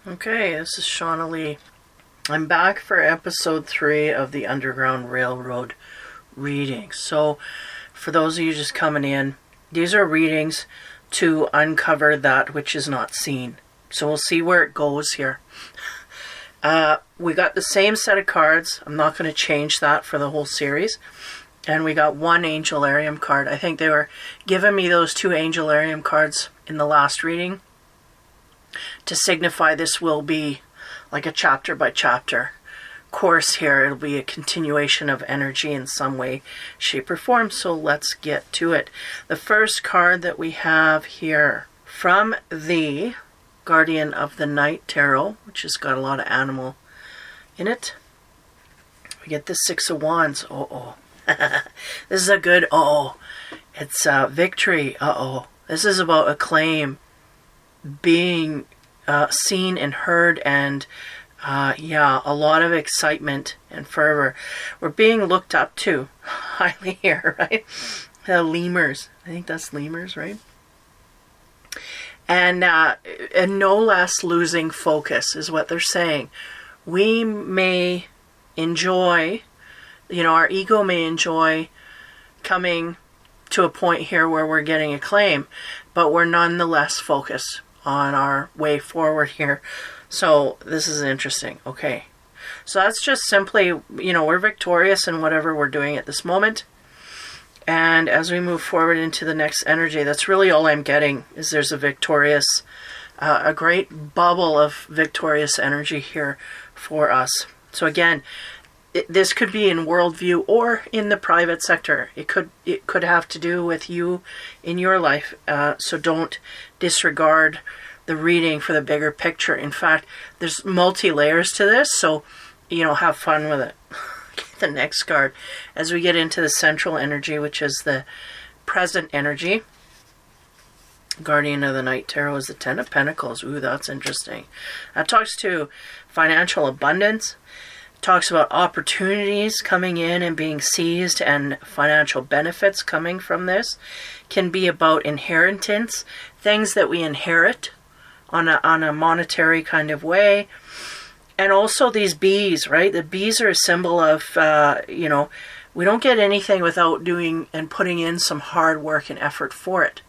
Okay, this is Shauna Lee. I'm back for episode 3 of the Underground Railroad readings. So, for those of you just coming in, these are readings to uncover that which is not seen. So we'll see where it goes here. We got the same set of cards. I'm not going to change that for the whole series. And we got one Angelarium card. I think they were giving me those 2 Angelarium cards in the last reading to signify this will be like a chapter by chapter course here. It'll be a continuation of energy in some way, shape, or form. So let's get to it. The first card that we have here from the Guardian of the Night Tarot, which has got a lot of animal in it. We get the 6 of Wands. This is a good It's victory. This is about acclaim, being seen and heard, and a lot of excitement and fervor. We're being looked up to highly here, right? The lemurs. I think that's lemurs, right? And no less losing focus is what they're saying. We may enjoy, our ego may enjoy coming to a point here where we're getting acclaim, but we're nonetheless focused on our way forward here. So this is interesting. Okay. So that's just simply, we're victorious in whatever we're doing at this moment. And as we move forward into the next energy, that's really all I'm getting, is there's a victorious, a great bubble of victorious energy here for us. So again, this could be in worldview or in the private sector. It could have to do with you in your life. So don't disregard the reading for the bigger picture. In fact, there's multi-layers to this, so have fun with it. The next card, as we get into the central energy, which is the present energy, Guardian of the Night Tarot, is the 10 of Pentacles. Ooh, that's interesting. That talks to financial abundance. Talks about opportunities coming in and being seized, and financial benefits coming from this. Can be about inheritance, things that we inherit on a monetary kind of way. And also these bees, right? The bees are a symbol of, we don't get anything without doing and putting in some hard work and effort for it.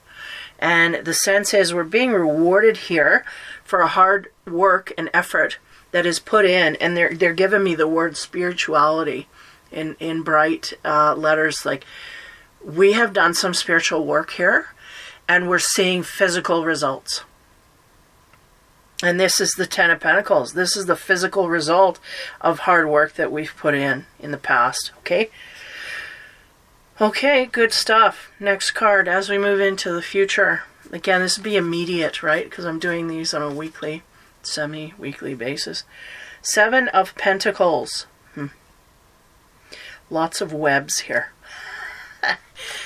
And the sense is we're being rewarded here for a hard work and effort that is put in, and they're giving me the word spirituality in bright letters. Like, we have done some spiritual work here, and we're seeing physical results. And this is the 10 of Pentacles. This is the physical result of hard work that we've put in the past. Okay? Okay, good stuff. Next card, as we move into the future. Again, this would be immediate, right? Because I'm doing these on a weekly, semi-weekly basis. 7 of Pentacles. Lots of webs here.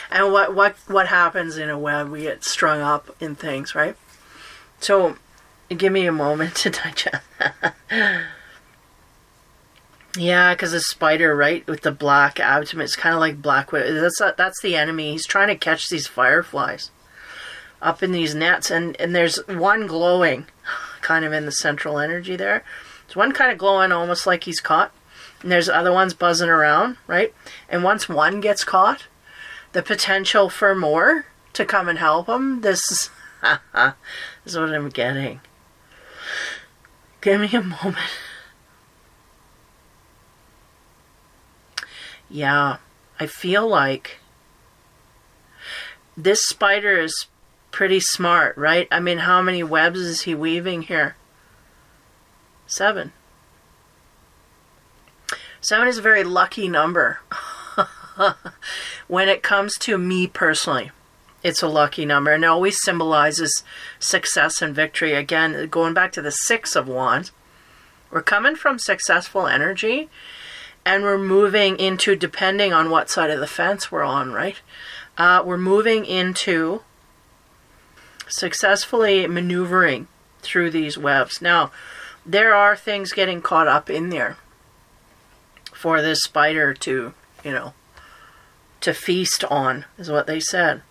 And what happens in a web? We get strung up in things, right? So give me a moment to digest. Yeah, because the spider, right, with the black abdomen, it's kind of like black widow. That's the enemy. He's trying to catch these fireflies up in these nets, and there's one glowing kind of in the central energy there. There's one kind of glowing almost like he's caught, and there's other ones buzzing around, right? And once one gets caught, the potential for more to come and help him, this is what I'm getting. Give me a moment. Yeah, I feel like this spider is pretty smart, right? I mean, how many webs is he weaving here? 7. 7 is a very lucky number. When it comes to me personally, it's a lucky number, and it always symbolizes success and victory. Again, going back to the 6 of Wands, we're coming from successful energy, and we're moving into, depending on what side of the fence we're on, right? We're moving into successfully maneuvering through these webs. Now, there are things getting caught up in there for this spider to, to feast on, is what they said.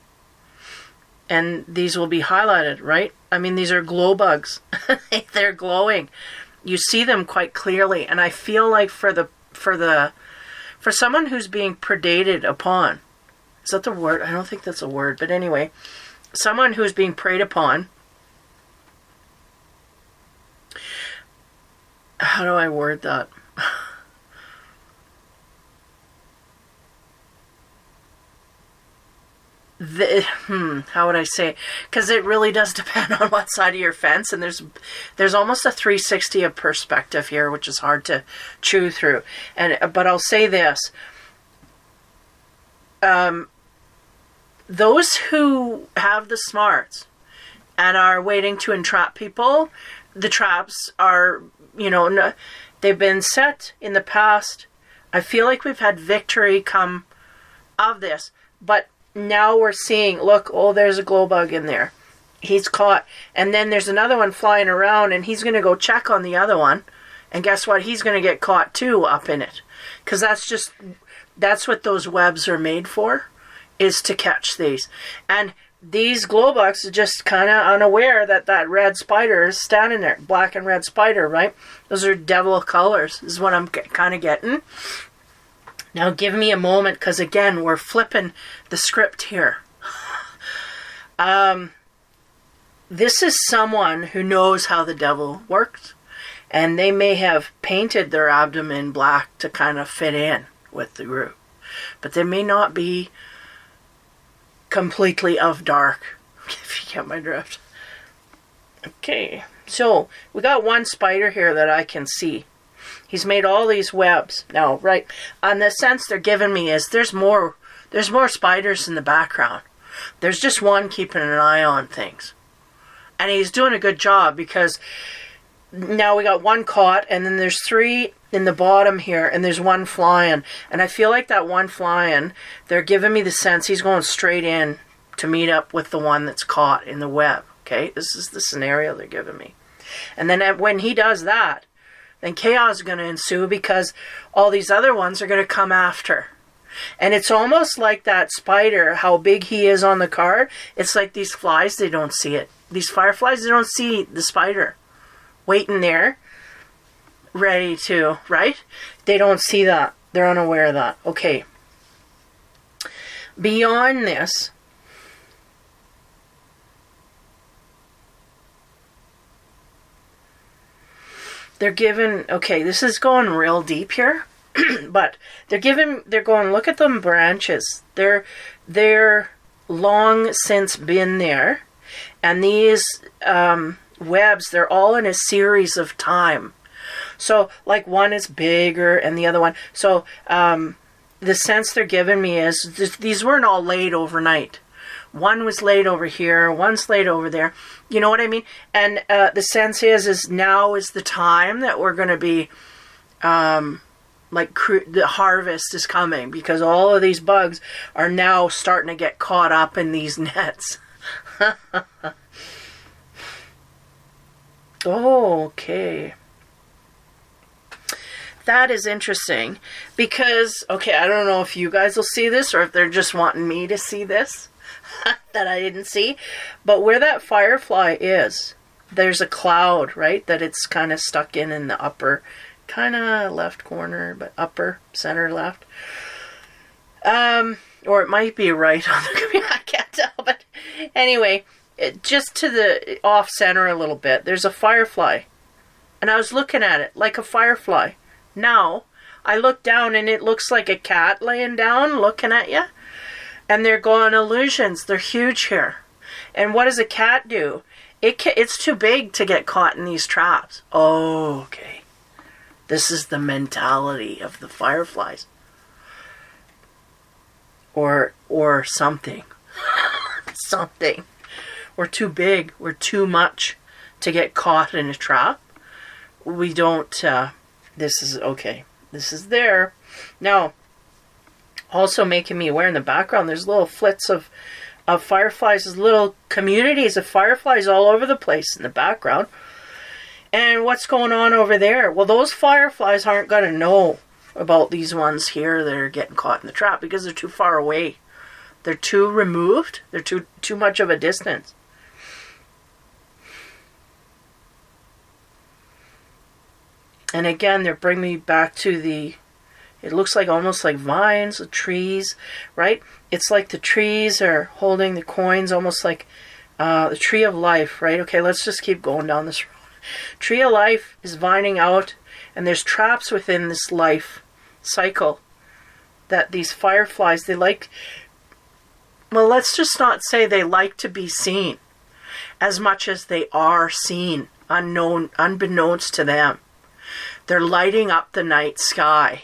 And these will be highlighted, right? I mean, these are glow bugs. They're glowing. You see them quite clearly. And I feel like for someone who's being predated upon, is that the word? I don't think that's a word, but anyway, someone who's being preyed upon. How do I word that? How would I say? Because it really does depend on what side of your fence, and there's almost a 360 of perspective here, which is hard to chew through. But I'll say this: those who have the smarts and are waiting to entrap people, the traps are, they've been set in the past. I feel like we've had victory come of this, but now we're seeing, look, there's a glow bug in there. He's caught. And then there's another one flying around, and he's going to go check on the other one. And guess what? He's going to get caught too up in it. Because that's what those webs are made for, is to catch these. And these glow bugs are just kind of unaware that red spider is standing there. Black and red spider, right? Those are devil colors, is what I'm kind of getting. Now give me a moment, because again, we're flipping the script here. This is someone who knows how the devil works, and they may have painted their abdomen black to kind of fit in with the group, but they may not be completely of dark, if you get my drift. Okay, so we got one spider here that I can see. He's made all these webs. Now, right, on the sense they're giving me is there's more spiders in the background. There's just one keeping an eye on things. And he's doing a good job, because now we got one caught, and then there's 3 in the bottom here, and there's one flying. And I feel like that one flying, they're giving me the sense he's going straight in to meet up with the one that's caught in the web. Okay, this is the scenario they're giving me. And then when he does that, then chaos is going to ensue, because all these other ones are going to come after. And it's almost like that spider, how big he is on the card. It's like these flies, they don't see it. These fireflies, they don't see the spider waiting there, ready to, right? They don't see that. They're unaware of that. Okay. Beyond this, they're given, okay, this is going real deep here, but they're going, look at them branches. They're long since been there. And these webs, they're all in a series of time. So, like, one is bigger and the other one. So, the sense they're giving me is these weren't all laid overnight. One was laid over here, one's laid over there. You know what I mean? And the sense is now is the time that we're going to be, the harvest is coming, because all of these bugs are now starting to get caught up in these nets. Okay. That is interesting, because, okay, I don't know if you guys will see this or if they're just wanting me to see this that I didn't see, but where that firefly is, there's a cloud, right, that it's kind of stuck in the upper, kind of left corner, but upper, center left. Or it might be right on the computer, I can't tell, but anyway, just to the off center a little bit, there's a firefly, and I was looking at it like a firefly. Now, I look down and it looks like a cat laying down looking at you. And they're going illusions. They're huge here. And what does a cat do? It's too big to get caught in these traps. Oh, okay. This is the mentality of the fireflies. Or something. Something. We're too big. We're too much to get caught in a trap. We don't... this is okay. This is there. Now, also making me aware in the background, there's little flits of fireflies, there's little communities of fireflies all over the place in the background. And what's going on over there? Well, those fireflies aren't going to know about these ones here that are getting caught in the trap, because they're too far away. They're too removed. They're too much of a distance. And again, they're bringing me back to it looks like almost like vines, the trees, right? It's like the trees are holding the coins, almost like the tree of life, right? Okay, let's just keep going down this road. Tree of life is vining out, and there's traps within this life cycle that these fireflies, they like, well, let's just not say they like to be seen as much as they are seen, unbeknownst to them. They're lighting up the night sky,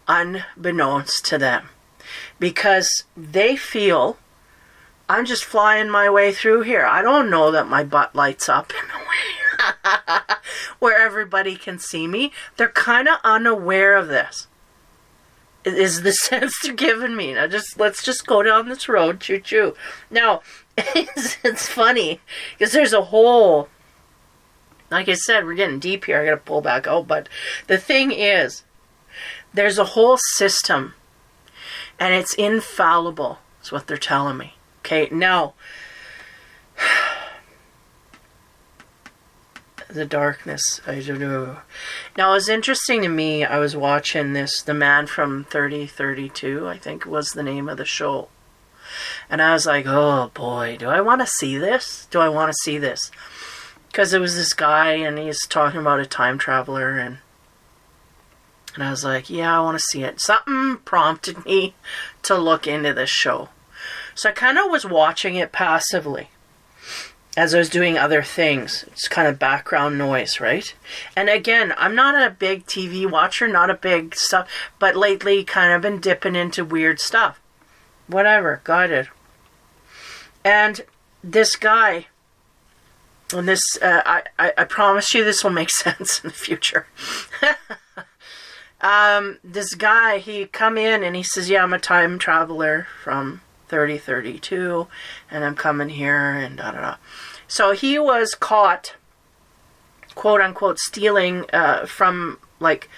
unbeknownst to them, because they feel, I'm just flying my way through here. I don't know that my butt lights up in a way where everybody can see me. They're kind of unaware of this. It is the sense they're giving me. Now let's just go down this road, choo choo. Now, it's funny because there's a whole, like I said, we're getting deep here. I got to pull back out. But the thing is, there's a whole system, and it's infallible, is what they're telling me. Okay, now, the darkness, I don't know. Now, it was interesting to me, I was watching this, The Man from 3032, I think was the name of the show. And I was like, oh boy, do I want to see this? Do I want to see this? Because it was this guy, and he's talking about a time traveler, and I was like, yeah, I want to see it. Something prompted me to look into this show. So I kind of was watching it passively as I was doing other things. It's kind of background noise, right? And again, I'm not a big TV watcher, not a big stuff, but lately kind of been dipping into weird stuff. Whatever, got it. And this guy, and this, I promise you this will make sense in the future. This guy, he come in and he says, yeah, I'm a time traveler from 3032, and I'm coming here, and da-da-da. So he was caught, quote unquote, stealing from, like,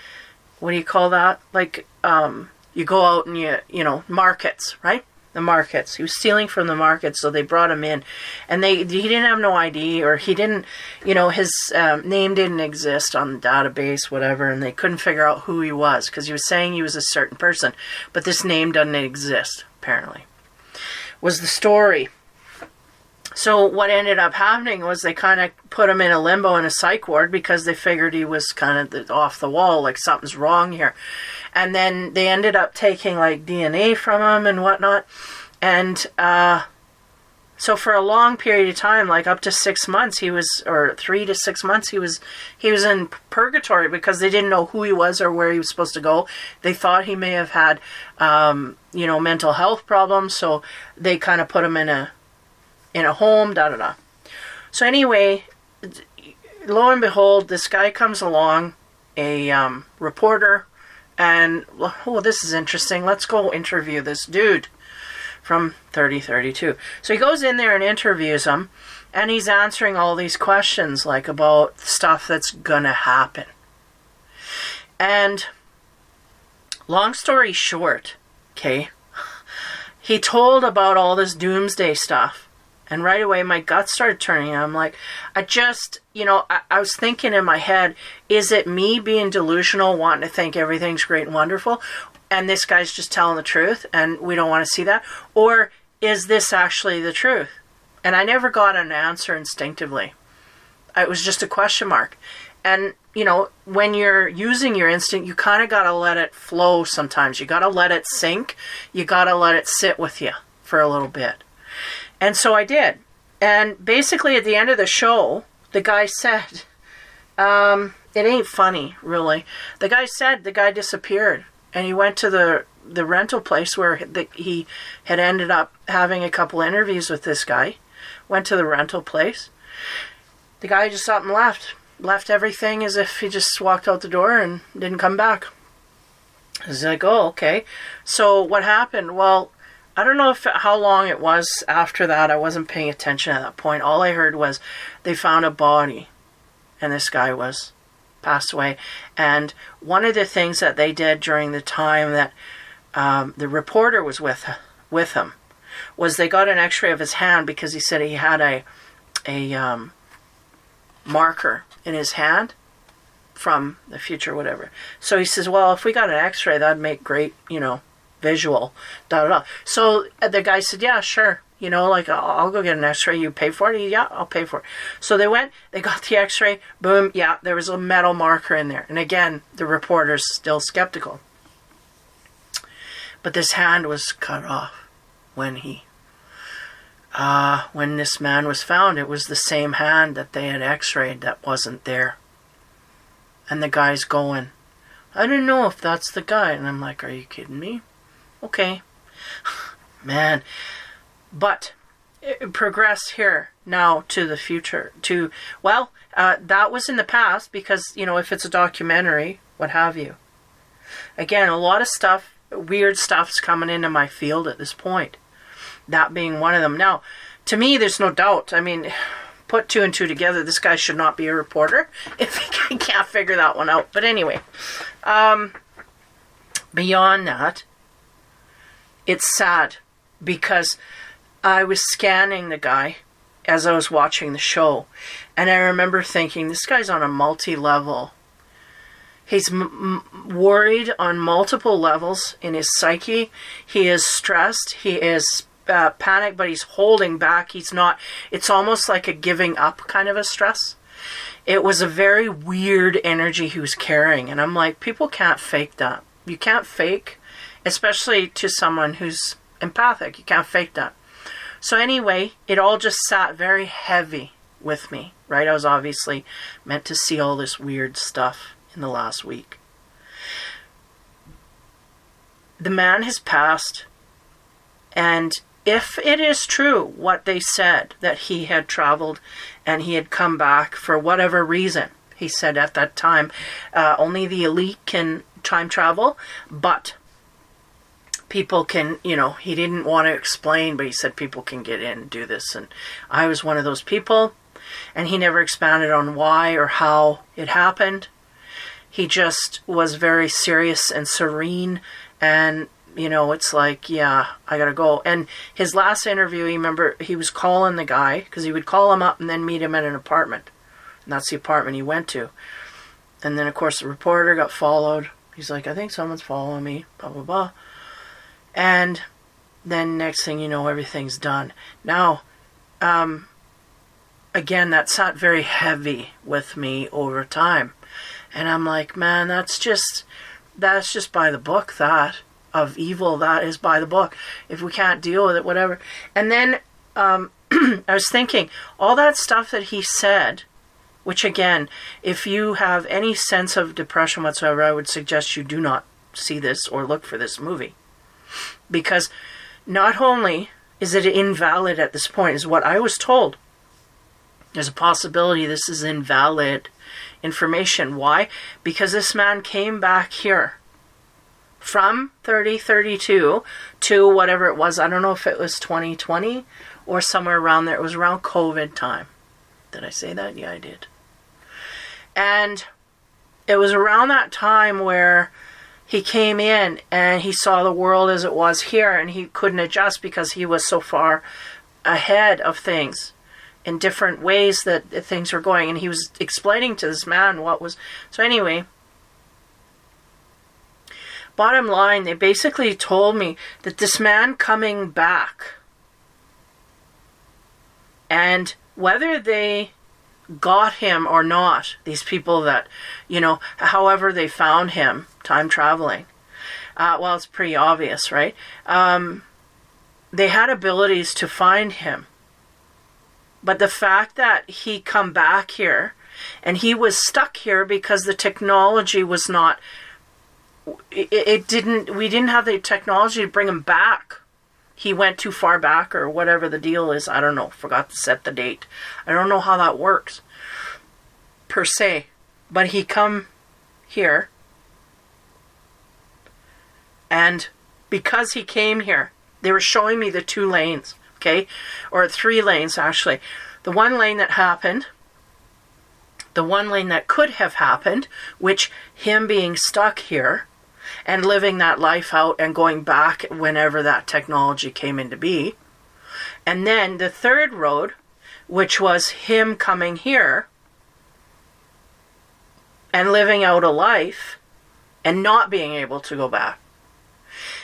what do you call that? Like, you go out and you know, markets, right? The markets. He was stealing from the markets, so they brought him in. And he didn't have no ID, or he didn't, you know, his name didn't exist on the database, whatever, and they couldn't figure out who he was, because he was saying he was a certain person, but this name doesn't exist, apparently, was the story. So what ended up happening was they kind of put him in a limbo in a psych ward because they figured he was kind of off the wall, like something's wrong here. And then they ended up taking like DNA from him and whatnot. And so for a long period of time, like up to 6 months, he was, or 3 to 6 months, he was in purgatory because they didn't know who he was or where he was supposed to go. They thought he may have had, you know, mental health problems. So they kind of put him in a home, da-da-da. So anyway, lo and behold, this guy comes along, a reporter, and, oh, this is interesting. Let's go interview this dude from 3032. So he goes in there and interviews him, and he's answering all these questions, like, about stuff that's gonna happen. And, long story short, okay, he told about all this doomsday stuff. And right away, my guts started turning. I'm like, I just, you know, I was thinking in my head, is it me being delusional, wanting to think everything's great and wonderful, and this guy's just telling the truth, and we don't want to see that? Or is this actually the truth? And I never got an answer instinctively. It was just a question mark. And, you know, when you're using your instinct, you kind of got to let it flow sometimes. You got to let it sink. You got to let it sit with you for a little bit. And so I did. And basically at the end of the show, the guy said, it ain't funny, really. The guy disappeared. And he went to the rental place where he had ended up having a couple interviews with this guy. Went to the rental place. The guy just up and left. Left everything as if he just walked out the door and didn't come back. I was like, oh, okay. So what happened? Well, I don't know how long it was after that. I wasn't paying attention at that point. All I heard was they found a body, and this guy was passed away. And one of the things that they did during the time that the reporter was with him was they got an x-ray of his hand because he said he had a marker in his hand from the future, whatever. So he says, well, if we got an x-ray, that'd make great, visual, da da da. So the guy said, yeah, sure. Like, I'll go get an x-ray. You pay for it? Yeah, I'll pay for it. So they went, they got the x-ray, boom, yeah, there was a metal marker in there. And again, the reporter's still skeptical. But this hand was cut off when this man was found. It was the same hand that they had x-rayed that wasn't there. And the guy's going, I don't know if that's the guy. And I'm like, are you kidding me? Okay. Man. But progress here now to the future. That was in the past because, if it's a documentary, what have you. Again, a lot of stuff, weird stuff's coming into my field at this point. That being one of them. Now, to me, there's no doubt. I mean, put two and two together, this guy should not be a reporter if he can't figure that one out. But anyway, beyond that, it's sad because I was scanning the guy as I was watching the show, and I remember thinking, this guy's on a multi-level. He's worried on multiple levels in his psyche. He is stressed. He is panicked, but he's holding back. He's not. It's almost like a giving up kind of a stress. It was a very weird energy he was carrying, and I'm like, people can't fake that. You can't fake, especially to someone who's empathic. You can't fake that. So anyway, it all just sat very heavy with me, right? I was obviously meant to see all this weird stuff in the last week. The man has passed, and if it is true what they said, that he had traveled and he had come back for whatever reason, he said at that time, only the elite can time travel, but people can, he didn't want to explain, but he said people can get in and do this. And I was one of those people, and he never expanded on why or how it happened. He just was very serious and serene, and it's like, yeah, I gotta go. And his last interview, remember, he was calling the guy, because he would call him up and then meet him at an apartment. And that's the apartment he went to. And then, of course, the reporter got followed. He's like, I think someone's following me, blah, blah, blah. And then next thing you know, everything's done. Now, again, that sat very heavy with me over time. And I'm like, man, that's just by the book, that. Of evil, that is by the book. If we can't deal with it, whatever. And then I was thinking, all that stuff that he said, which again, if you have any sense of depression whatsoever, I would suggest you do not see this or look for this movie. Because not only is it invalid at this point, is what I was told. There's a possibility this is invalid information. Why? Because this man came back here from 3032 to whatever it was. I don't know if it was 2020 or somewhere around there. It was around COVID time. Did I say that? Yeah, I did. And it was around that time where he came in and he saw the world as it was here, and he couldn't adjust because he was so far ahead of things in different ways that things were going. And he was explaining to this man what was... So anyway, bottom line, they basically told me that this man coming back, and whether they got him or not, these people that, however they found him, time traveling, well, it's pretty obvious, right? They had abilities to find him. But the fact that he come back here, and he was stuck here because the technology was not... we didn't have the technology to bring him back. He went too far back, or whatever the deal is. I don't know. Forgot to set the date. I don't know how that works, per se. But he come here, and because he came here, they were showing me the 2 lanes, okay? Or 3 lanes, actually. The one lane that happened, the one lane that could have happened, which him being stuck here and living that life out and going back whenever that technology came into be, And then the third road, which was him coming here and living out a life and not being able to go back.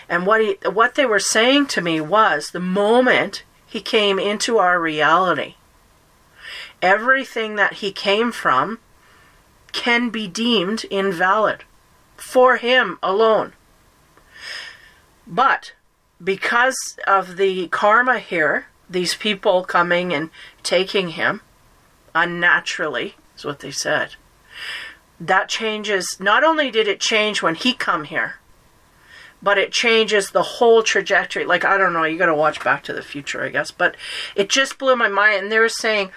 And what they were saying to me was, the moment he came into our reality, everything that he came from can be deemed invalid for him alone. But because of the karma here, these people coming and taking him unnaturally, is what they said, that changes. Not only did it change when he come here, but it changes the whole trajectory. Like, I don't know, you got to watch Back to the Future, I guess. But it just blew my mind. And they were saying,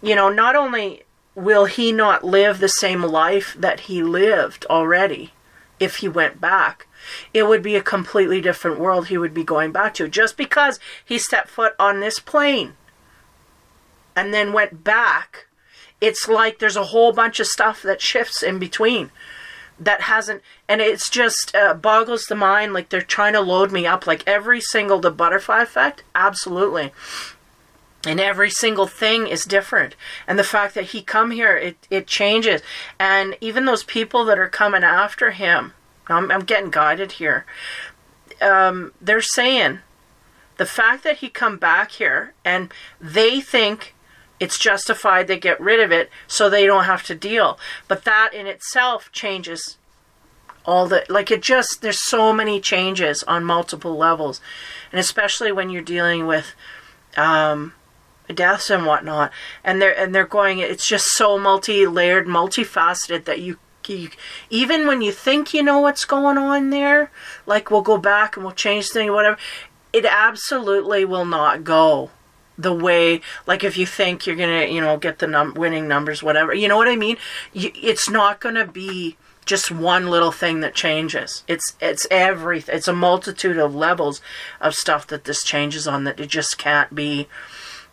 not only will he not live the same life that he lived already if he went back, it would be a completely different world he would be going back to. Just because he stepped foot on this plane and then went back, it's like there's a whole bunch of stuff that shifts in between that hasn't, and it's just boggles the mind. Like, they're trying to load me up, like every single, the butterfly effect, absolutely. And every single thing is different. And the fact that he come here, it changes. And even those people that are coming after him, I'm getting guided here. They're saying the fact that he come back here and they think it's justified, they get rid of it so they don't have to deal. But that in itself changes all the, like, it just, there's so many changes on multiple levels. And especially when you're dealing with deaths and whatnot. And they're going, it's just so multi-layered, multifaceted that you even when you think you know what's going on there, like, we'll go back and we'll change things, whatever, it absolutely will not go the way, like, if you think you're gonna, get the winning numbers, whatever, you know what I mean? It's not gonna be just one little thing that changes. It's everything. It's a multitude of levels of stuff that this changes on, that it just can't be.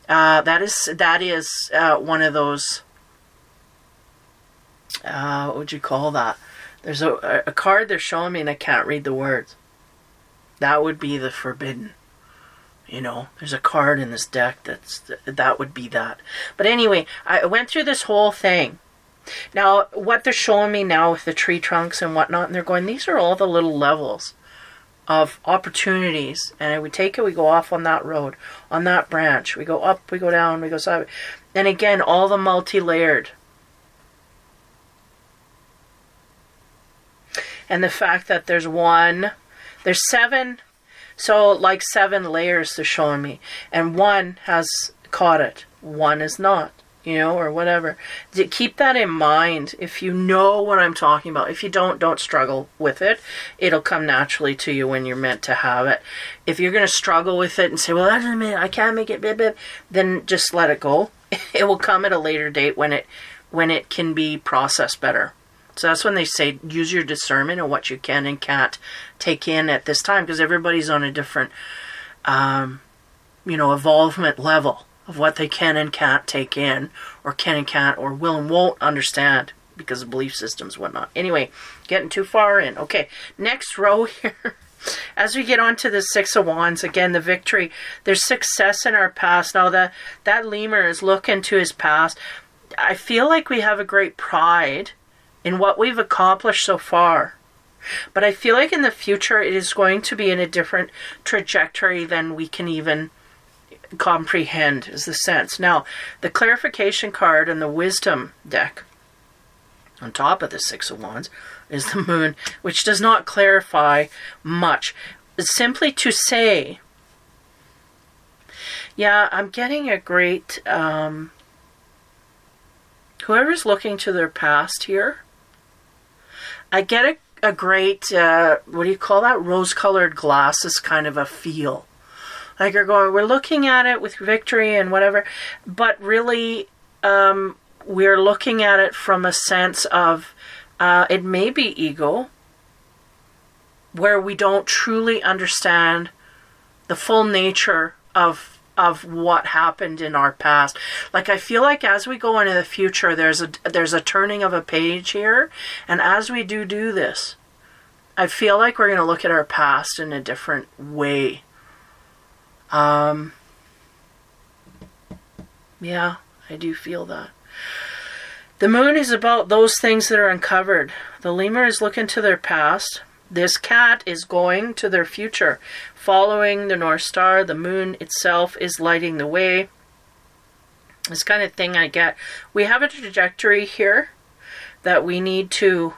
That is one of those. What would you call that? There's a card they're showing me and I can't read the words. That would be the forbidden. There's a card in this deck that would be that. But anyway, I went through this whole thing. Now, what they're showing me now with the tree trunks and whatnot, and they're going, these are all the little levels of opportunities. And we take it, we go off on that road, on that branch. We go up, we go down, we go side. And again, all the multi-layered. And the fact that there's seven, so like 7 layers they're showing me. And one has caught it, one is not, or whatever. Keep that in mind if you know what I'm talking about. If you don't struggle with it. It'll come naturally to you when you're meant to have it. If you're going to struggle with it and say, well, that doesn't mean I can't make it, then just let it go. It will come at a later date when it can be processed better. So that's when they say use your discernment of what you can and can't take in at this time, because everybody's on a different, evolvement level of what they can and can't take in, or can and can't, or will and won't understand because of belief systems and whatnot. Anyway, getting too far in. Okay, next row here. As we get on to the Six of Wands, again, the victory. There's success in our past. Now, that lemur is looking to his past. I feel like we have a great pride in what we've accomplished so far. But I feel like in the future it is going to be in a different trajectory than we can even comprehend, is the sense. Now, the clarification card and the wisdom deck on top of the Six of Wands is the moon, which does not clarify much. It's simply to say, yeah, I'm getting a great, whoever's looking to their past here, I get a great, what do you call that? Rose-colored glasses kind of a feel. Like we're looking at it with victory and whatever, but really we're looking at it from a sense of, it may be ego, where we don't truly understand the full nature of what happened in our past. Like, I feel like as we go into the future, there's a turning of a page here, and as we do this, I feel like we're going to look at our past in a different way. Yeah, I do feel that. The moon is about those things that are uncovered. The lemur is looking to their past. This cat is going to their future, following the North Star. The moon itself is lighting the way. This kind of thing I get. We have a trajectory here that we need to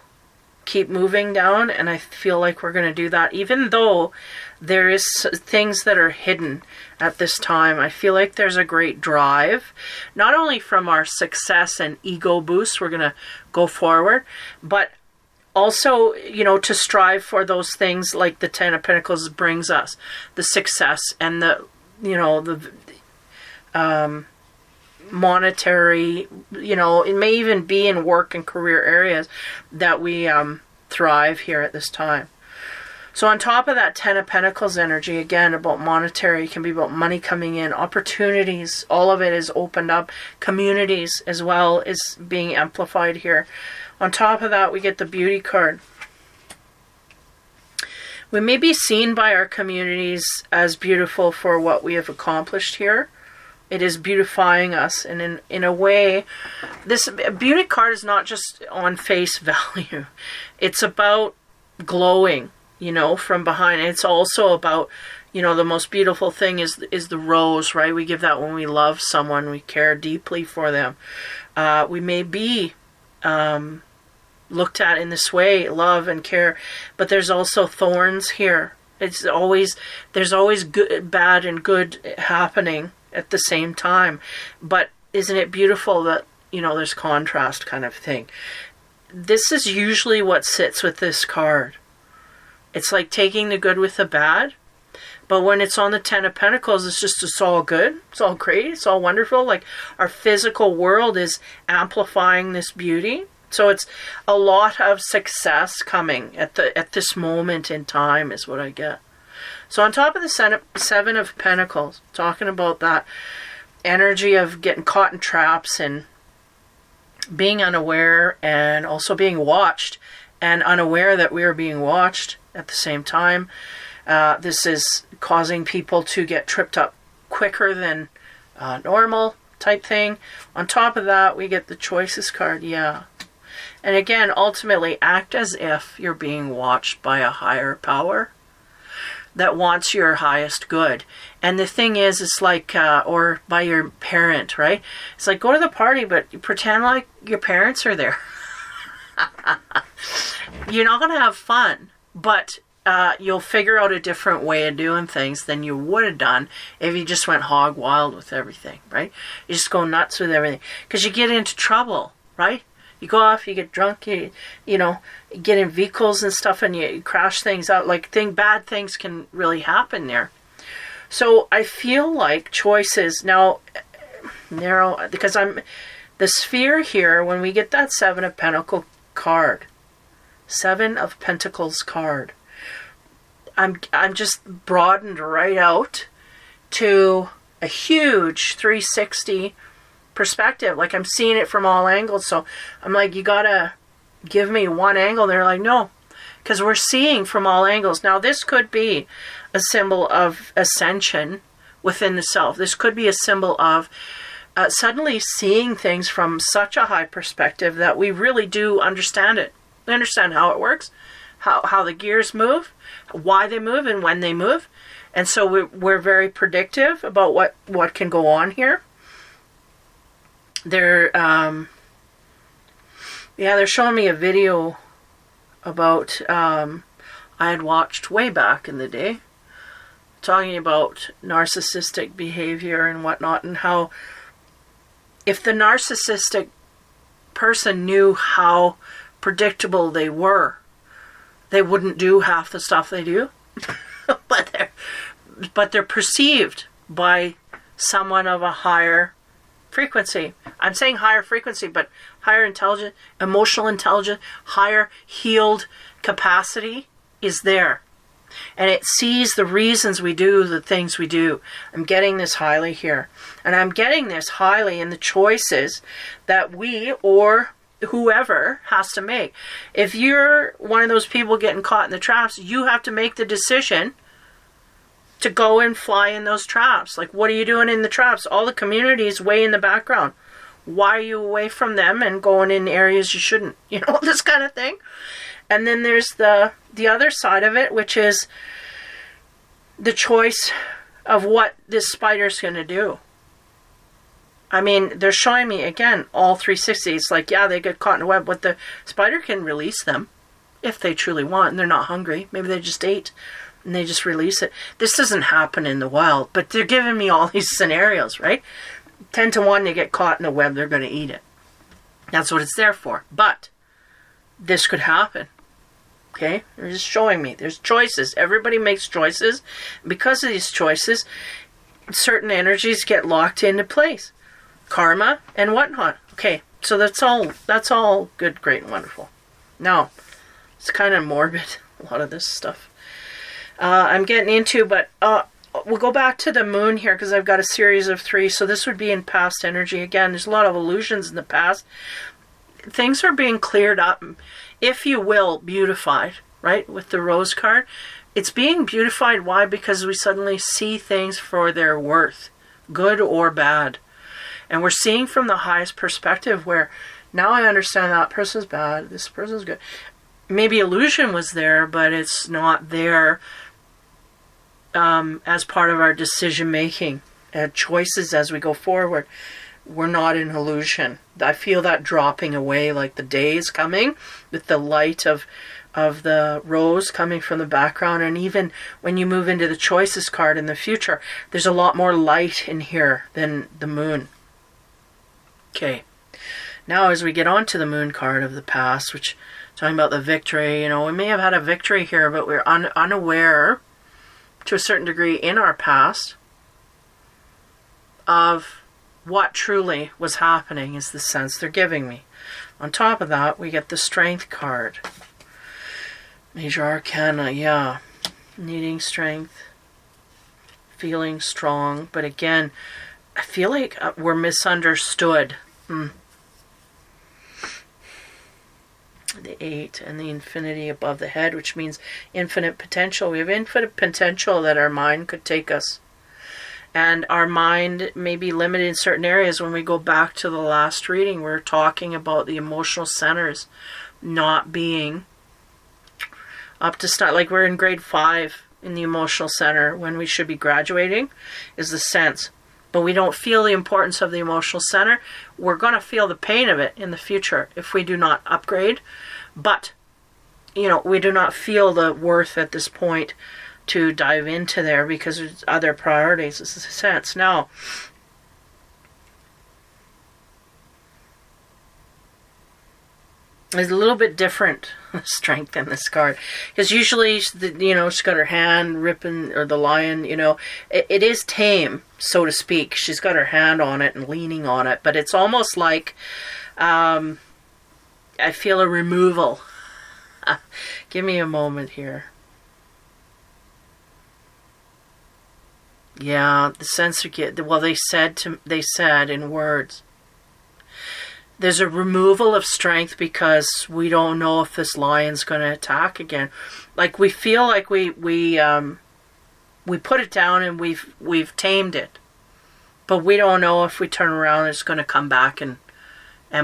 keep moving down, and I feel like we're going to do that, even though there is things that are hidden at this time. I feel like there's a great drive, not only from our success and ego boost, we're going to go forward, but also, to strive for those things like the Ten of Pentacles brings us, the success and the monetary, it may even be in work and career areas that we thrive here at this time. So on top of that Ten of Pentacles energy, again, about monetary, it can be about money coming in, opportunities, all of it is opened up. Communities as well is being amplified here. On top of that, we get the Beauty card. We may be seen by our communities as beautiful for what we have accomplished here. It is beautifying us, and in a way, this Beauty card is not just on face value. It's about glowing, from behind. It's also about, the most beautiful thing is the rose, right? We give that when we love someone, we care deeply for them. We may be looked at in this way, love and care, but there's also thorns here. There's always good, bad and good happening at the same time. But isn't it beautiful that, there's contrast kind of thing? This is usually what sits with this card. It's like taking the good with the bad. But when it's on the Ten of Pentacles, it's all good. It's all great. It's all wonderful. Like our physical world is amplifying this beauty. So it's a lot of success coming at this moment in time is what I get. So on top of the Seven of Pentacles, talking about that energy of getting caught in traps and being unaware and also being watched and unaware that we are being watched at the same time. This is causing people to get tripped up quicker than normal type thing. On top of that, we get the Choices card. Yeah. And again, ultimately, act as if you're being watched by a higher power that wants your highest good. And the thing is, it's like, or by your parent, right? It's like, go to the party, but you pretend like your parents are there. You're not going to have fun, but you'll figure out a different way of doing things than you would have done if you just went hog wild with everything, right? You just go nuts with everything. Because you get into trouble, right? You go off, you get drunk, you get in vehicles and stuff, and you crash things out. Like bad things can really happen there. So I feel like choices now narrow, because the sphere here. When we get that Seven of Pentacles card, I'm just broadened right out to a huge 360 perspective. Like I'm seeing it from all angles. So I'm like, you gotta give me one angle. They're like, no, because we're seeing from all angles. Now this could be a symbol of ascension within the self. This could be a symbol of suddenly seeing things from such a high perspective that we really do understand it. We understand how it works, how the gears move, why they move and when they move. And so we're very predictive about what can go on here. They're showing me a video about I had watched way back in the day, talking about narcissistic behavior and whatnot, and how if the narcissistic person knew how predictable they were, they wouldn't do half the stuff they do. but they're perceived by someone of a higher frequency. I'm saying higher frequency, but higher intelligence, emotional intelligence, higher healed capacity is there. And it sees the reasons we do the things we do. I'm getting this highly here. And I'm getting this highly in the choices that we or whoever has to make. If you're one of those people getting caught in the traps, you have to make the decision to go and fly in those traps. Like, what are you doing in the traps? All the community is way in the background. Why are you away from them and going in areas you shouldn't? You know, this kind of thing. And then there's the other side of it, which is the choice of what this spider's going to do. I mean, they're showing me, again, all 360s. Like, yeah, they get caught in a web, but the spider can release them if they truly want, and they're not hungry. Maybe they just ate, and they just release it. This doesn't happen in the wild, but they're giving me all these scenarios, right? 10 to 1, they get caught in a web, they're going to eat it. That's what it's there for. But this could happen. Okay? They're just showing me. There's choices. Everybody makes choices. Because of these choices, certain energies get locked into place. Karma and whatnot. Okay, so that's all good, great, and wonderful. Now, it's kind of morbid, a lot of this stuff I'm getting into, but we'll go back to the moon here, because I've got a series of 3, so this would be in past energy. Again, there's a lot of illusions in the past. Things are being cleared up, if you will, beautified, right? With the rose card. It's being beautified. Why? Because we suddenly see things for their worth, good or bad. And we're seeing from the highest perspective, where now I understand that person's bad, this person's good. Maybe illusion was there, but it's not there as part of our decision making and choices as we go forward. We're not in illusion. I feel that dropping away, like the day is coming with the light of the rose coming from the background. And even when you move into the choices card in the future, there's a lot more light in here than the moon. Okay. Now as we get on to the moon card of the past, which talking about the victory, you know, we may have had a victory here, but we're unaware to a certain degree in our past of what truly was happening, is the sense they're giving me. On top of that, we get the strength card. Major Arcana, yeah. Needing strength. Feeling strong. But again, I feel like we're misunderstood. The 8 and the infinity above the head, which means infinite potential. We have infinite potential that our mind could take us. And our mind may be limited in certain areas. When we go back to the last reading, we're talking about the emotional centers not being up to start. Like we're in grade 5 in the emotional center when we should be graduating, is the sense. But we don't feel the importance of the emotional center. We're going to feel the pain of it in the future if we do not upgrade. But, you know, we do not feel the worth at this point to dive into there because there's other priorities, is the sense. Now, it's a little bit different strength in this card, because usually, you know, she's got her hand ripping, or the lion, you know, it is tame, so to speak. She's got her hand on it and leaning on it, but it's almost like I feel a removal. Give me a moment here. Yeah, the sense well, they said in words, there's a removal of strength because we don't know if this lion's going to attack again. Like we feel like we put it down and we've tamed it, but we don't know if we turn around it's going to come back and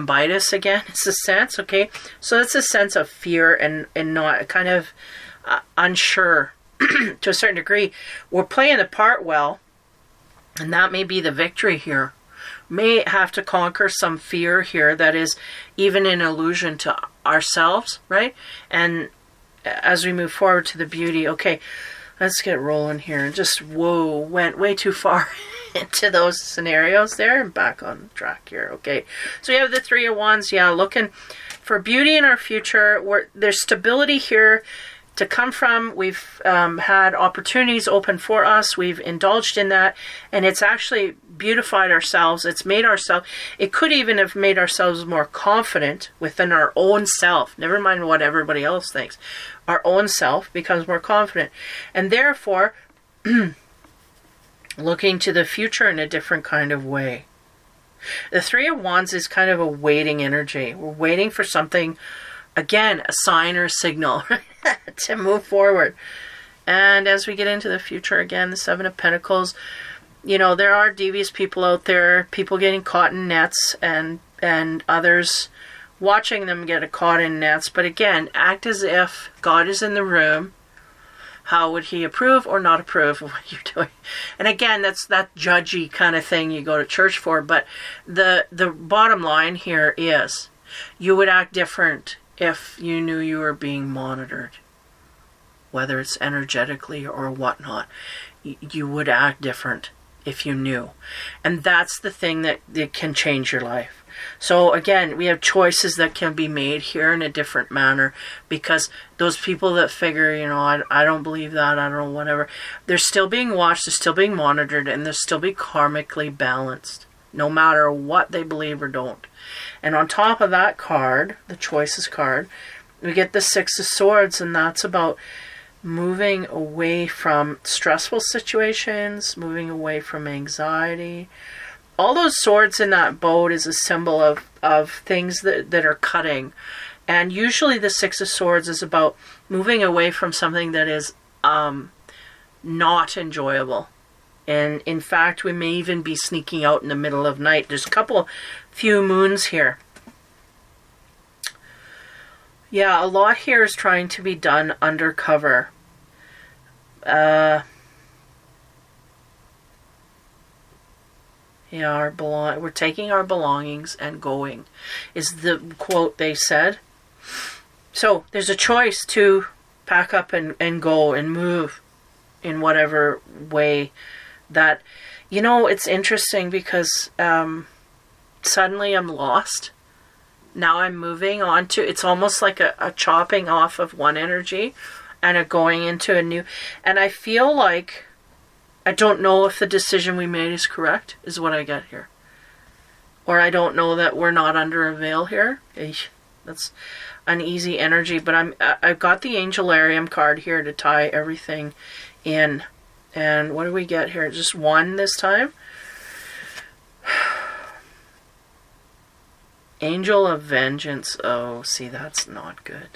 bite us again. It's a sense, okay? So it's a sense of fear and not kind of unsure. To a certain degree, we're playing the part well, and that may be the victory here. May have to conquer some fear here that is even an illusion to ourselves, right? And as we move forward to the beauty, okay, let's get rolling here. Just, whoa, went way too far into those scenarios there, and back on track here, okay? So we have the 3 of Wands, yeah, looking for beauty in our future. There's stability here to come from. We've had opportunities open for us. We've indulged in that, and it's actually beautified ourselves. It's made ourselves, it could even have made ourselves more confident within our own self. Never mind what everybody else thinks. Our own self becomes more confident. And therefore, looking to the future in a different kind of way. The 3 of Wands is kind of a waiting energy. We're waiting for something, again, a sign or a signal to move forward. And as we get into the future again, the Seven of Pentacles, you know, there are devious people out there, people getting caught in nets, and others watching them get caught in nets. But again, act as if God is in the room. How would he approve or not approve of what you're doing? And again, that's that judgy kind of thing you go to church for. But the bottom line here is you would act different if you knew you were being monitored, whether it's energetically or whatnot. You would act different if you knew. And that's the thing that can change your life. So again, we have choices that can be made here in a different manner, because those people that figure, you know, I don't believe that, I don't know, whatever, they're still being watched, they're still being monitored, and they'll still be karmically balanced, no matter what they believe or don't. And on top of that card, the choices card, we get the Six of Swords, and that's about moving away from stressful situations, moving away from anxiety. All those swords in that boat is a symbol of things that are cutting. And usually the Six of Swords is about moving away from something that is not enjoyable. And in fact, we may even be sneaking out in the middle of night. There's a few moons here. Yeah, a lot here is trying to be done undercover. Yeah, we're taking our belongings and going, is the quote they said. So there's a choice to pack up and go and move in whatever way that, you know, it's interesting because suddenly I'm lost. Now I'm moving on to, it's almost like a chopping off of one energy and a going into a new, and I feel like I don't know if the decision we made is correct, is what I get here. Or I don't know that we're not under a veil here. That's uneasy energy, but I've got the Angelarium card here to tie everything in. And what do we get here? Just one this time? Angel of Vengeance. Oh, see, that's not good.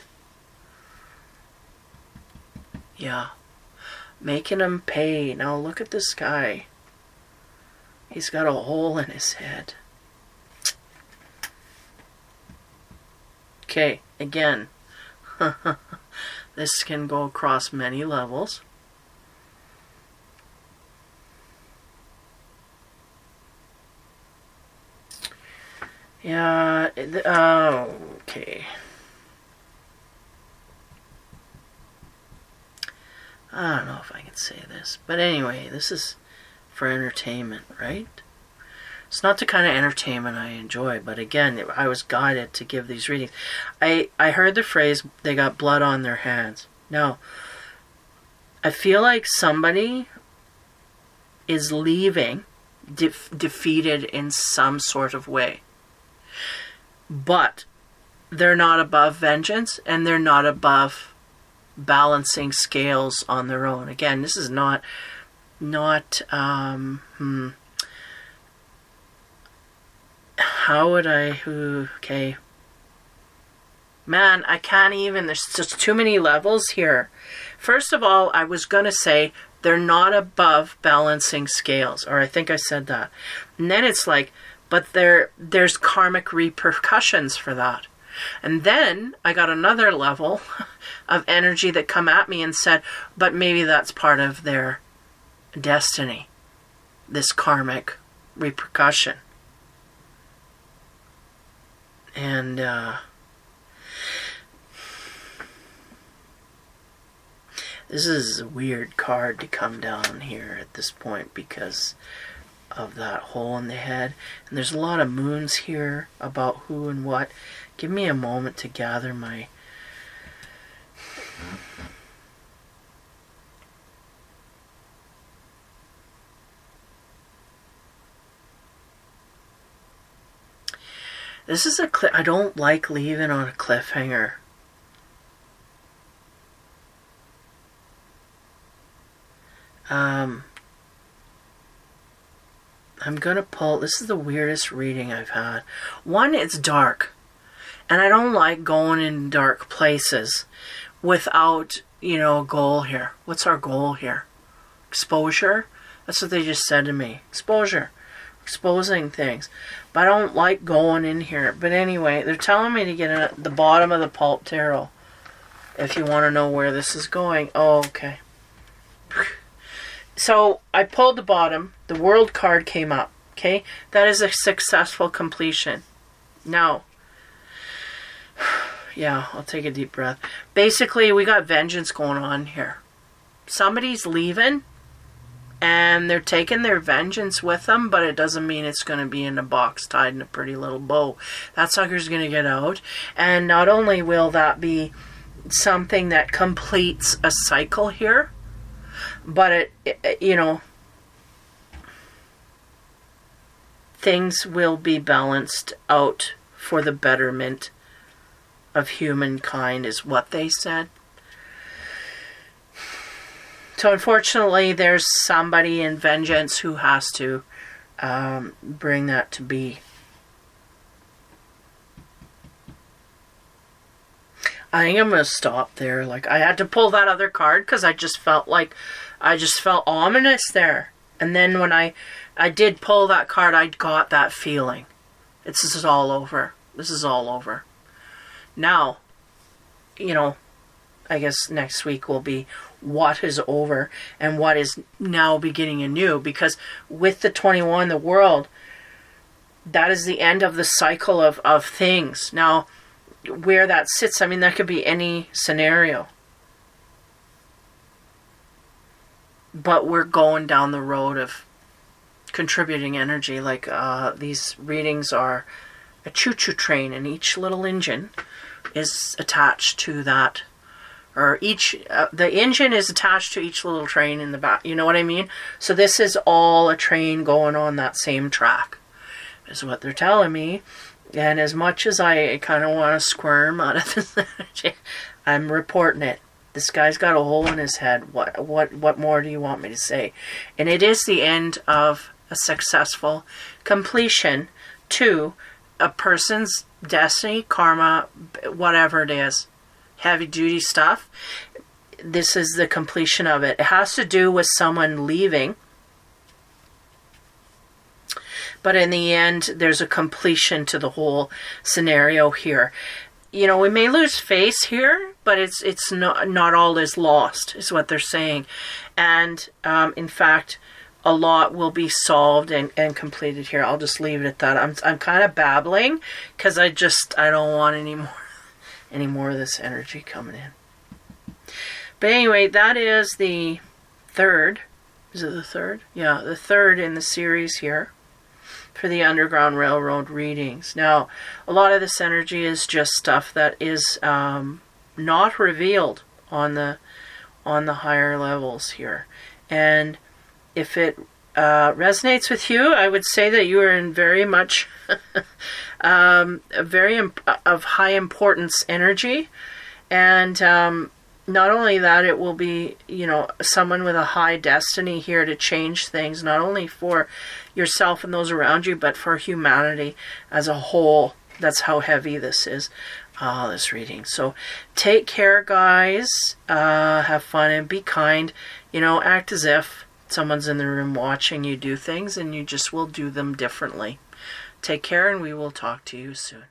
Yeah. Making him pay. Now look at this guy. He's got a hole in his head. Okay, again. This can go across many levels. Yeah, okay. I don't know if I can say this, but anyway, this is for entertainment, right? It's not the kind of entertainment I enjoy, but again, I was guided to give these readings. I heard the phrase, they got blood on their hands. Now, I feel like somebody is leaving defeated in some sort of way. But they're not above vengeance, and they're not above balancing scales on their own. Again, this is not how would I, okay. Man, I can't even, there's just too many levels here. First of all, I was going to say they're not above balancing scales, or I think I said that. And then it's like, but there's karmic repercussions for that. And then I got another level of energy that come at me and said, but maybe that's part of their destiny, this karmic repercussion. And this is a weird card to come down here at this point because of that hole in the head. And there's a lot of moons here about who and what. Give me a moment to gather my... This is I don't like leaving on a cliffhanger. I'm gonna pull, this is the weirdest reading I've had. One, it's dark. And I don't like going in dark places without, goal here? What's our goal here? Exposure? That's what they just said to me. Exposure. Exposing things. But I don't like going in here. But anyway, they're telling me to get at the bottom of the pulp tarot. If you want to know where this is going. Oh, okay. So I pulled the bottom. The world card came up. Okay? That is a successful completion. Now, yeah, I'll take a deep breath. Basically, we got vengeance going on here. Somebody's leaving, and they're taking their vengeance with them, but it doesn't mean it's going to be in a box tied in a pretty little bow. That sucker's going to get out, and not only will that be something that completes a cycle here, but it things will be balanced out for the betterment of humankind, is what they said. So unfortunately, there's somebody in vengeance who has to bring that to be. I think I'm going to stop there. Like, I had to pull that other card because I just felt ominous there. And then when I did pull that card, I got that feeling. This is all over. This is all over. Now, I guess next week will be what is over and what is now beginning anew. Because with the 21, the world, that is the end of the cycle of things. Now, where that sits, I mean, that could be any scenario. But we're going down the road of contributing energy. Like these readings are a choo-choo train, and each little engine is attached to that, or the engine is attached to each little train in the back. You know what I mean? So this is all a train going on that same track, is what they're telling me. And as much as I kind of want to squirm out of this energy, I'm reporting it. This guy's got a hole in his head. What more do you want me to say? And it is the end of a successful completion to a person's destiny, karma, whatever it is, heavy duty stuff. This is the completion of it. It has to do with someone leaving, but in the end, there's a completion to the whole scenario here. We may lose face here, but it's not all is lost, is what they're saying. And in fact, a lot will be solved and completed here. I'll just leave it at that. I'm kind of babbling because I don't want any more of this energy coming in. But anyway, that is the third. Is it the third? Yeah, the third in the series here for the Underground Railroad readings. Now, a lot of this energy is just stuff that is not revealed on the higher levels here. And if it resonates with you, I would say that you are in very much of high importance energy. And not only that, it will be, someone with a high destiny here to change things, not only for yourself and those around you, but for humanity as a whole. That's how heavy this is, this reading. So take care, guys. Have fun and be kind. Act as if someone's in the room watching you do things, and you just will do them differently. Take care, and we will talk to you soon.